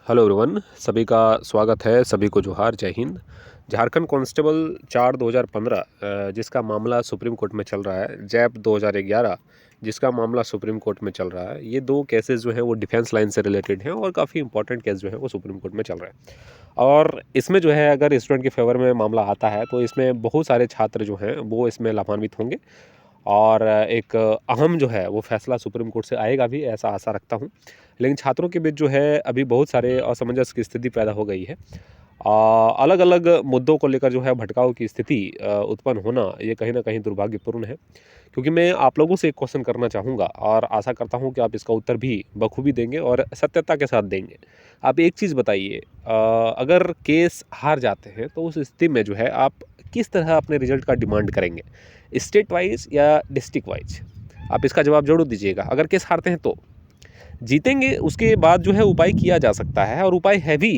Hello everyone, सभी का स्वागत है। सभी को जोहार, जय हिंद। झारखंड कांस्टेबल 4 2015 जिसका मामला सुप्रीम कोर्ट में चल रहा है, जैप 2011 जिसका मामला सुप्रीम कोर्ट में चल रहा है। ये दो केसेस जो हैं वो डिफेंस लाइन से रिलेटेड हैं और काफ़ी इंपॉर्टेंट केस जो है वो सुप्रीम कोर्ट में चल रहा है। और इसमें जो है अगर स्टूडेंट के फेवर में मामला आता है तो इसमें बहुत सारे छात्र जो हैं वो इसमें लाभान्वित होंगे और एक अहम जो है वो फैसला सुप्रीम कोर्ट से आएगा भी, ऐसा आशा रखता हूँ। लेकिन छात्रों के बीच जो है अभी बहुत सारे असमंजस की स्थिति पैदा हो गई है। अलग अलग मुद्दों को लेकर जो है भटकाव की स्थिति उत्पन्न होना ये कहीं ना कहीं दुर्भाग्यपूर्ण है। क्योंकि मैं आप लोगों से एक क्वेश्चन करना चाहूँगा और आशा करता हूँ कि आप इसका उत्तर भी बखूबी देंगे और सत्यता के साथ देंगे। आप एक चीज़ बताइए, अगर केस हार जाते हैं तो उस स्थिति में जो है आप किस तरह अपने रिजल्ट का डिमांड करेंगे, स्टेट वाइज या डिस्ट्रिक्ट वाइज? आप इसका जवाब जरूर दीजिएगा। अगर केस हारते हैं तो जीतेंगे, उसके बाद जो है उपाय किया जा सकता है और उपाय है भी,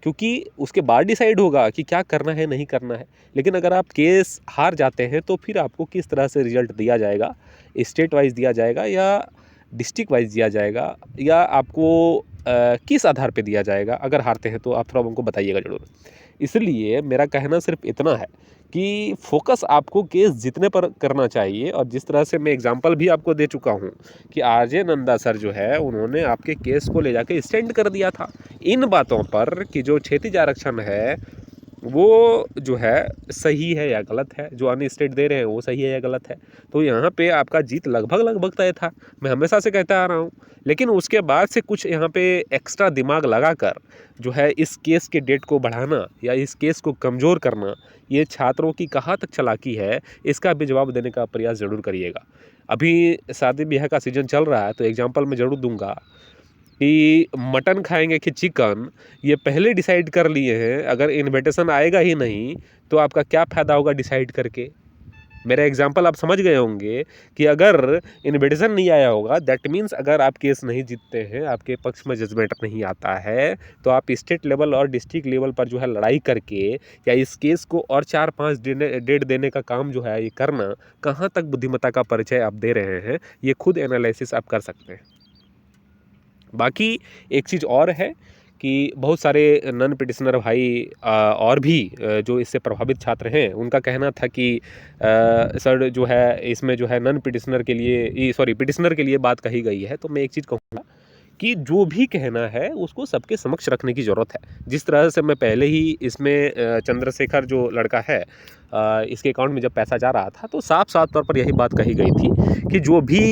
क्योंकि उसके बाद डिसाइड होगा कि क्या करना है नहीं करना है। लेकिन अगर आप केस हार जाते हैं तो फिर आपको किस तरह से रिजल्ट दिया जाएगा, स्टेट वाइज दिया जाएगा या डिस्ट्रिक्ट वाइज दिया जाएगा, या आपको किस आधार पे दिया जाएगा? अगर हारते हैं तो आप थोड़ा हमको बताइएगा ज़रूर। इसलिए मेरा कहना सिर्फ इतना है कि फोकस आपको केस जीतने पर करना चाहिए। और जिस तरह से मैं एग्जांपल भी आपको दे चुका हूँ कि आरजे नंदा सर जो है उन्होंने आपके केस को ले जाके स्टैंड कर दिया था इन बातों पर कि जो क्षैतिज आरक्षण है वो जो है सही है या गलत है, जो अन्य स्टेट दे रहे हैं वो सही है या गलत है। तो यहाँ पे आपका जीत लगभग लगभग तय था, मैं हमेशा से कहता आ रहा हूँ। लेकिन उसके बाद से कुछ यहाँ पे एक्स्ट्रा दिमाग लगाकर जो है इस केस के डेट को बढ़ाना या इस केस को कमज़ोर करना, ये छात्रों की कहाँ तक चालाकी है, इसका भी जवाब देने का प्रयास ज़रूर करिएगा। अभी शादी ब्याह का सीज़न चल रहा है तो एग्जाम्पल मैं ज़रूर दूंगा कि मटन खाएंगे कि चिकन, ये पहले डिसाइड कर लिए हैं। अगर इन्विटेशन आएगा ही नहीं तो आपका क्या फ़ायदा होगा डिसाइड करके? मेरा एग्जांपल आप समझ गए होंगे कि अगर इन्विटेशन नहीं आया होगा दैट मीन्स अगर आप केस नहीं जीतते हैं, आपके पक्ष में जजमेंट नहीं आता है, तो आप स्टेट लेवल और डिस्ट्रिक्ट लेवल पर जो है लड़ाई करके या इस केस को और 4-5 डेट देने का काम जो है ये करना, कहाँ तक बुद्धिमत्ता का परिचय आप दे रहे हैं, ये खुद एनालिसिस आप कर सकते हैं। बाकी एक चीज़ और है कि बहुत सारे नॉन पिटिशनर भाई और भी जो इससे प्रभावित छात्र हैं उनका कहना था कि सर जो है इसमें जो है नॉन पिटिशनर के लिए, सॉरी पिटिशनर के लिए बात कही गई है। तो मैं एक चीज़ कहूँगा कि जो भी कहना है उसको सबके समक्ष रखने की ज़रूरत है। जिस तरह से मैं पहले ही इसमें चंद्रशेखर जो लड़का है इसके अकाउंट में जब पैसा जा रहा था तो साफ साफ तौर पर यही बात कही गई थी कि जो भी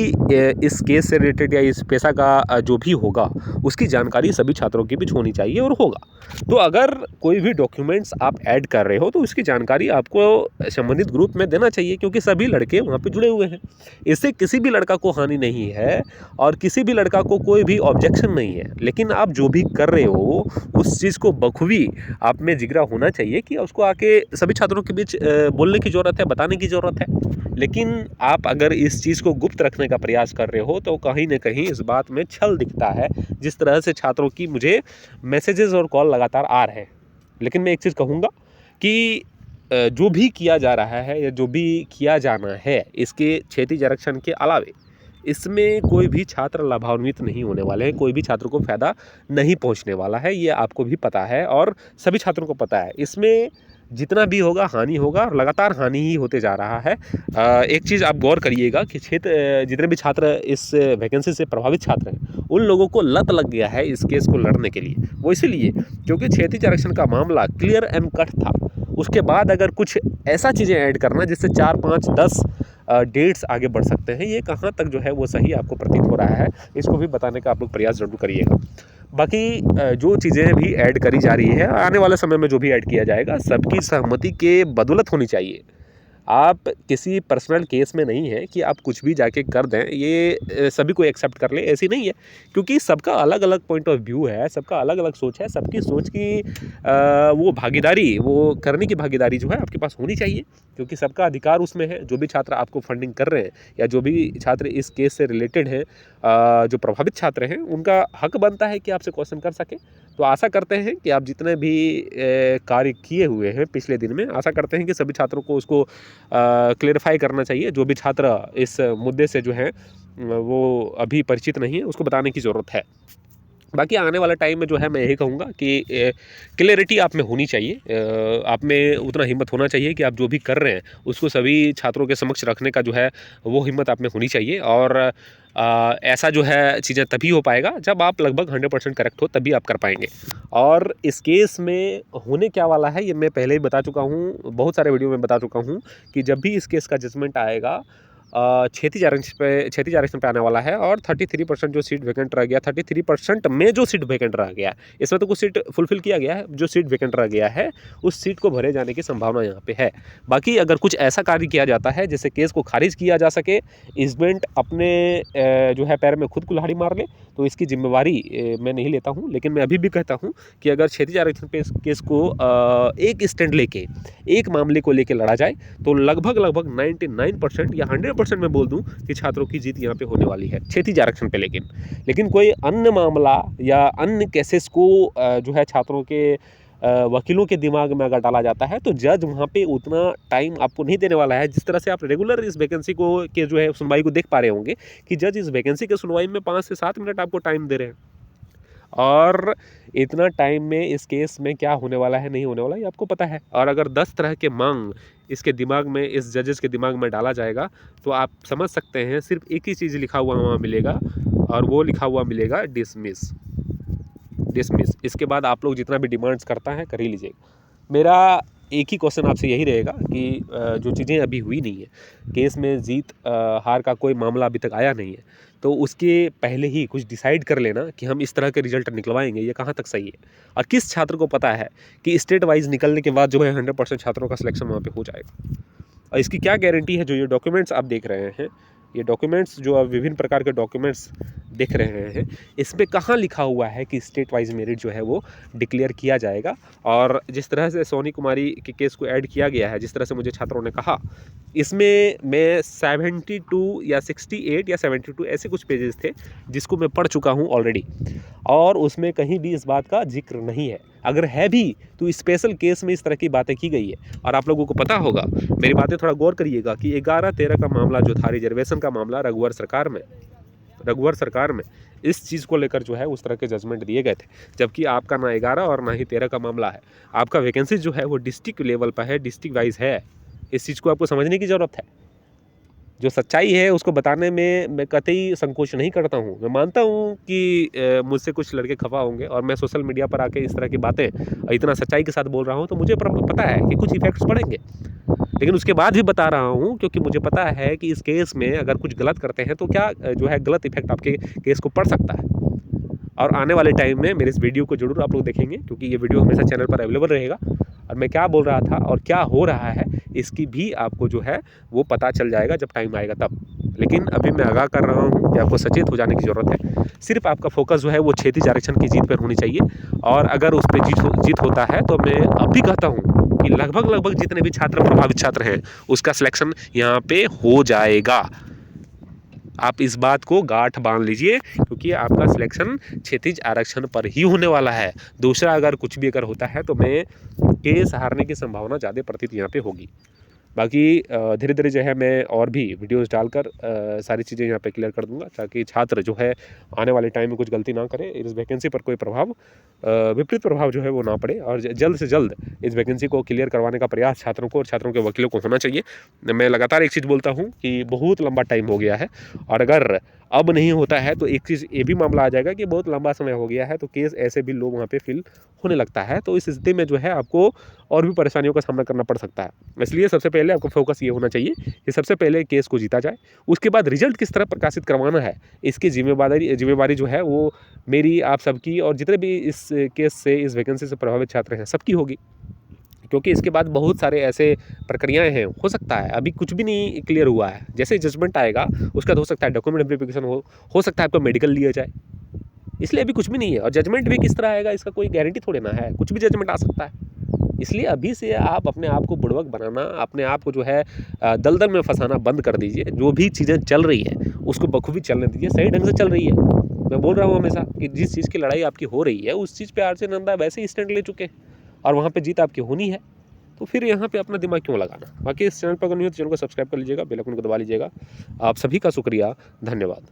इस केस से रिलेटेड या इस पैसा का जो भी होगा उसकी जानकारी सभी छात्रों के बीच होनी चाहिए और होगा। तो अगर कोई भी डॉक्यूमेंट्स आप ऐड कर रहे हो तो उसकी जानकारी आपको संबंधित ग्रुप में देना चाहिए, क्योंकि सभी लड़के वहाँ पे जुड़े हुए हैं। इससे किसी भी लड़का को हानि नहीं है और किसी भी लड़का को कोई भी ऑब्जेक्शन नहीं है। लेकिन आप जो भी कर रहे हो उस चीज़ को बखूबी आप में जिगरा होना चाहिए कि उसको आके सभी छात्रों के बीच बोलने की ज़रूरत है, बताने की ज़रूरत है। लेकिन आप अगर इस चीज़ को गुप्त रखने का प्रयास कर रहे हो तो कहीं न कहीं इस बात में छल दिखता है, जिस तरह से छात्रों की मुझे मैसेजेस और कॉल लगातार आ रहे हैं। लेकिन मैं एक चीज़ कहूँगा कि जो भी किया जा रहा है या जो भी किया जाना है इसके क्षैतिज आरक्षण के अलावे इसमें कोई भी छात्र लाभान्वित नहीं होने वाले हैं, कोई भी छात्र को फ़ायदा नहीं पहुंचने वाला है, ये आपको भी पता है और सभी छात्रों को पता है। इसमें जितना भी होगा हानि होगा और लगातार हानि ही होते जा रहा है। एक चीज़ आप गौर करिएगा कि जितने भी छात्र इस वैकेंसी से प्रभावित छात्र हैं उन लोगों को लत लग गया है इस केस को लड़ने के लिए। वो इसीलिए क्योंकि क्षैतिज आरक्षण का मामला क्लियर एंड कट था। उसके बाद अगर कुछ ऐसा चीज़ें ऐड करना जिससे 4, 5, 10 डेट्स आगे बढ़ सकते हैं, ये कहाँ तक जो है वो सही आपको प्रतीत हो रहा है, इसको भी बताने का आप लोग प्रयास ज़रूर करिएगा। बाकी जो चीज़ें भी ऐड करी जा रही है, आने वाले समय में जो भी ऐड किया जाएगा सबकी सहमति के बदौलत होनी चाहिए। आप किसी पर्सनल केस में नहीं है कि आप कुछ भी जाके कर दें, ये सभी को एक्सेप्ट कर ले, ऐसी नहीं है। क्योंकि सबका अलग अलग पॉइंट ऑफ व्यू है, सबका अलग अलग सोच है, सबकी सोच की वो भागीदारी, वो करने की भागीदारी जो है आपके पास होनी चाहिए, क्योंकि सबका अधिकार उसमें है। जो भी छात्र आपको फंडिंग कर रहे हैं या जो भी छात्र इस केस से रिलेटेड हैं, जो प्रभावित छात्र हैं, उनका हक बनता है कि आपसे क्वेश्चन कर सकें। तो आशा करते हैं कि आप जितने भी कार्य किए हुए हैं पिछले दिन में, आशा करते हैं कि सभी छात्रों को उसको क्लेरिफाई करना चाहिए। जो भी छात्र इस मुद्दे से जो है वो अभी परिचित नहीं है उसको बताने की ज़रूरत है। बाकी आने वाला टाइम में जो है मैं यही कहूँगा कि क्लैरिटी आप में होनी चाहिए, आप में उतना हिम्मत होना चाहिए कि आप जो भी कर रहे हैं उसको सभी छात्रों के समक्ष रखने का जो है वो हिम्मत आप में होनी चाहिए। और ऐसा जो है चीज़ें तभी हो पाएगा जब आप लगभग 100% करेक्ट हो, तभी आप कर पाएंगे। और इस केस में होने क्या वाला है ये मैं पहले ही बता चुका हूँ, बहुत सारे वीडियो में बता चुका हूँ कि जब भी इस केस का जजमेंट आएगा क्षैतिज आरक्षण पे आने वाला है। और 33% जो सीट वैकेंट रह गया, 33% में जो सीट वैकेंट रह गया, इसमें तो कुछ सीट फुलफिल किया गया है, जो सीट वैकेंट रह गया है उस सीट को भरे जाने की संभावना यहाँ पे है। बाकी अगर कुछ ऐसा कार्य किया जाता है जिससे केस को खारिज किया जा सके, इस्टबेंट अपने जो है पैर में खुद कुल्हाड़ी मार ले, तो इसकी जिम्मेवारी मैं नहीं लेता हूँ। लेकिन मैं अभी भी कहता हूँ कि अगर क्षैतिज आरक्षण पे इस केस को एक स्टैंड लेके, एक मामले को लेके लड़ा जाए तो लगभग 99% या 100% मैं बोल दूं कि छात्रों की जीत यहाँ पे होने वाली है क्षैतिज आरक्षण पे। लेकिन कोई अन्य मामला या अन्य केसेस को जो है छात्रों के वकीलों के दिमाग में अगर डाला जाता है तो जज वहाँ पे उतना टाइम आपको नहीं देने वाला है। जिस तरह से आप रेगुलर इस वैकेंसी को के जो है सुनवाई को देख पा रहे होंगे कि जज इस वैकेंसी के सुनवाई में 5 से 7 मिनट आपको टाइम दे रहे हैं। और इतना टाइम में इस केस में क्या होने वाला है, नहीं होने वाला, ये आपको पता है। और अगर 10 तरह के मांग इसके दिमाग में, इस जजेस के दिमाग में डाला जाएगा तो आप समझ सकते हैं सिर्फ एक ही चीज़ लिखा हुआ वहाँ मिलेगा, और वो लिखा हुआ मिलेगा डिसमिस। इसके बाद आप लोग जितना भी डिमांड्स करता है कर ही लीजिएगा। मेरा एक ही क्वेश्चन आपसे यही रहेगा कि जो चीज़ें अभी हुई नहीं है, केस में जीत हार का कोई मामला अभी तक आया नहीं है, तो उसके पहले ही कुछ डिसाइड कर लेना कि हम इस तरह के रिजल्ट निकलवाएंगे, ये कहाँ तक सही है। और किस छात्र को पता है कि स्टेट वाइज निकलने के बाद जो है 100% छात्रों का सिलेक्शन वहाँ पे हो जाएगा। और इसकी क्या गारंटी है, जो ये डॉक्यूमेंट्स आप देख रहे हैं, ये डॉक्यूमेंट्स जो आप विभिन्न प्रकार के डॉक्यूमेंट्स देख रहे हैं, इसमें कहाँ लिखा हुआ है कि स्टेट वाइज मेरिट जो है वो डिक्लेयर किया जाएगा। और जिस तरह से सोनी कुमारी के केस को ऐड किया गया है, जिस तरह से मुझे छात्रों ने कहा, इसमें मैं 72 या 68 या 72 ऐसे कुछ पेजेस थे जिसको मैं पढ़ चुका हूँ ऑलरेडी, और उसमें कहीं भी इस बात का जिक्र नहीं है। अगर है भी तो स्पेशल केस में इस तरह की बातें की गई है। और आप लोगों को पता होगा, मेरी बातें थोड़ा गौर करिएगा, कि 11-13 का मामला जो था रिजर्वेशन का मामला, रघुवर सरकार में इस चीज़ को लेकर जो है उस तरह के जजमेंट दिए गए थे। जबकि आपका ना 11 और ना ही 13 का मामला है, आपका वैकेंसी जो है वो डिस्ट्रिक्ट लेवल पर है, डिस्ट्रिक्ट वाइज है। इस चीज़ को आपको समझने की ज़रूरत है। जो सच्चाई है उसको बताने में मैं कतई संकोच नहीं करता हूँ। मैं मानता हूँ कि मुझसे कुछ लड़के खफा होंगे, और मैं सोशल मीडिया पर आके इस तरह की बातें इतना सच्चाई के साथ बोल रहा हूँ, तो मुझे पता है कि कुछ इफेक्ट्स पड़ेंगे। लेकिन उसके बाद भी बता रहा हूँ क्योंकि मुझे पता है कि इस केस में अगर कुछ गलत करते हैं तो क्या जो है गलत इफेक्ट आपके केस को पड़ सकता है। और आने वाले टाइम में मेरे इस वीडियो को जरूर आप लोग देखेंगे, क्योंकि ये वीडियो हमेशा चैनल पर अवेलेबल रहेगा। और मैं क्या बोल रहा था और क्या हो रहा है इसकी भी आपको जो है वो पता चल जाएगा जब टाइम आएगा तब। लेकिन अभी मैं आगाह कर रहा हूँ कि आपको सचेत हो जाने की ज़रूरत है। सिर्फ आपका फोकस जो है वो क्षैतिज आरक्षण की जीत पर होनी चाहिए। और अगर उस पर जीत होता है तो मैं अभी कहता हूँ कि लगभग जितने भी छात्र प्रभावित छात्र हैं उसका सिलेक्शन यहाँ पे हो जाएगा। आप इस बात को गांठ बांध लीजिए, क्योंकि आपका सिलेक्शन क्षैतिज आरक्षण पर ही होने वाला है। दूसरा अगर कुछ भी अगर होता है तो मैं केस हारने की संभावना ज़्यादा प्रतीत यहाँ पे होगी। बाकी धीरे धीरे जो है मैं और भी वीडियोस डालकर सारी चीज़ें यहाँ पे क्लियर कर दूंगा, ताकि छात्र जो है आने वाले टाइम में कुछ गलती ना करे, इस वैकेंसी पर कोई प्रभाव विपरीत प्रभाव जो है वो ना पड़े। और जल्द से जल्द इस वैकेंसी को क्लियर करवाने का प्रयास छात्रों को और छात्रों के वकीलों को होना चाहिए। मैं लगातार एक चीज़ बोलता हूँ कि बहुत लंबा टाइम हो गया है, और अगर अब नहीं होता है तो एक चीज़ ये भी मामला आ जाएगा कि बहुत लंबा समय हो गया है, तो केस ऐसे भी लोग वहाँ पे फिल होने लगता है। तो इस स्थिति में जो है आपको और भी परेशानियों का सामना करना पड़ सकता है। इसलिए सबसे पहले आपको फोकस ये होना चाहिए कि सबसे पहले केस को जीता जाए। उसके बाद रिजल्ट किस तरह प्रकाशित करवाना है, इसकी जिम्मेवारी जो है वो मेरी, आप सबकी, और जितने भी इस केस से, इस वैकेंसी से प्रभावित छात्र हैं सबकी होगी। क्योंकि इसके बाद बहुत सारे ऐसे प्रक्रियाएं हैं, हो सकता है अभी कुछ भी नहीं क्लियर हुआ है, जैसे जजमेंट आएगा उसका हो सकता है डॉक्यूमेंट वेरिफिकेशन हो सकता है आपको मेडिकल लिया जाए, इसलिए अभी कुछ भी नहीं है। और जजमेंट भी किस तरह आएगा इसका कोई गारंटी थोड़ी ना है, कुछ भी जजमेंट आ सकता है। इसलिए अभी से आप अपने आप को बुड़वक बनाना, अपने आप को जो है दलदल में फंसाना बंद कर दीजिए। जो भी चीज़ें चल रही है उसको बखूबी चलने दीजिए, सही ढंग से चल रही है। मैं बोल रहा हूँ हमेशा कि जिस चीज़ की लड़ाई आपकी हो रही है उस चीज़ पे आरजे नंदा वैसे ही स्टैंड ले चुके हैं, और वहाँ पे जीत आपकी होनी है। तो फिर यहाँ पे अपना दिमाग क्यों लगाना। बाकी इस चैनल पर अगर नहीं हो तो चैनल को सब्सक्राइब कर लीजिएगा, बेल आइकन को दबा लीजिएगा। आप सभी का शुक्रिया, धन्यवाद।